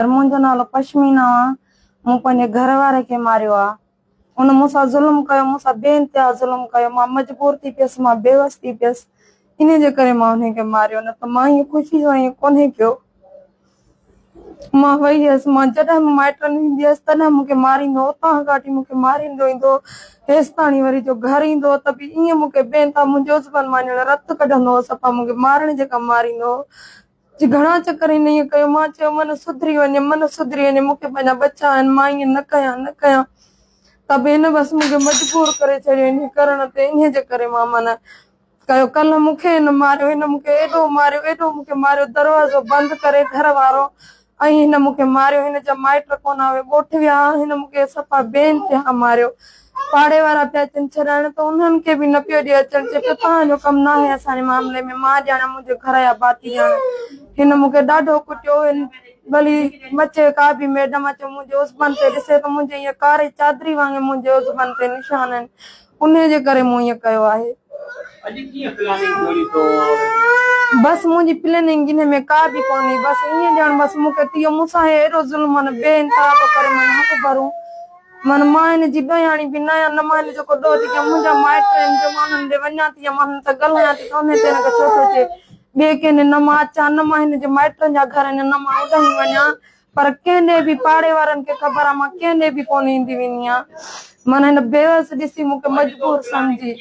मुंहिंजो नालो पश्मीना आ। मूं पंहिंजे घर वारे खे मारियो आ। उन मूंसां ज़ुल्म कयो, मूंसां बेइंतिहा ज़ुल्म कयो। मां मजबूर थी पियसि, मां बेवस थी पियसि। इन जे करे मां उनखे मारियो, न त मां ईअं ख़ुशी सां ईअं कोन्हे कयो। मां वई हुयसि, मां जॾहिं माइटनि ईंदी हुयसि तॾहिं मूंखे मारींदो, उतां खां वठी मूंखे मारींदो ईंदो। हेसि ताणी वरी जो घर ईंदो त बि ईअं मूंखे बेइंतिहा मुंहिंजो ज़ुबान मां रत कढंदो हो, सफ़ा मूंखे मारण जेका मारींदो हो। घणा चकर इन ईअं कयो। मां चयो मन सुधरी वञे, मन सुधरी वञे, मूंखे पंहिंजा बच्चा आहिनि, मां ईअं न कयां न कयां। त बि हिन बसि मूंखे मजबूर करे छॾियो इन करण ते। इन जे करे मां माना कयो। कल्ह मूंखे हिन मारियो, हिन मूंखे एॾो मारियो, एॾो मूंखे मारियो, दरवाज़ो बंदि करे घर वारो, ऐं हिन मूंखे मारियो। हिन जा माइट कोन हुए, ॻोठ विया। हिन मूंखे सफ़ा बेइंतिहा मारियो। पाड़े वारा पिया अचनि छॾाइण त उन्हनि खे बि न पियो ॾिए अचण। चए पियो तव्हांजो कमु न आहे असांजे मामले में, मां ॼाणा मुंहिंजे घर जा भाती ॼाणा। हिन मूंखे ॾाढो कुटियो। भली मचे का बि मैडम अचो मुंहिंजे उज़बन ते ॾिसे त मुंहिंजे ईअं कारी चादरी वांगुरु मुंहिंजे उज़बन ते निशान आहिनि। उन जे करे मूं ईअं कयो आहे। बस मुंहिंजी प्लेनिंग इन में का बि कोन्हे। बस ईअं ॼण बस मूंखे थियो मूंसां एॾो ज़ुल्म मन बेइंतिहा थो करे, मन हक़ भरूं। मन मां हिन जी बयाणी बि न आहियां, न मां हिन जो को ॾोह थी कयां। मुंहिंजा माइट आहिनि जो मां हुननि ॾे वञा थी, या मां हुननि सां ॻाल्हायां थी त उन ते हिनखे छो थो थिए ॿिए कंहिं न मां अचां, न मां हिन जे माइटनि जा घर आहिनि, न मां उॾाई वञा। पर कंहिं बि पाड़े वारनि खे ख़बर आहे मां कंहिं बि कोन ईंदी वेंदी आहियां। माना हिन बेवस ॾिसी मूंखे मजबूर सम्झी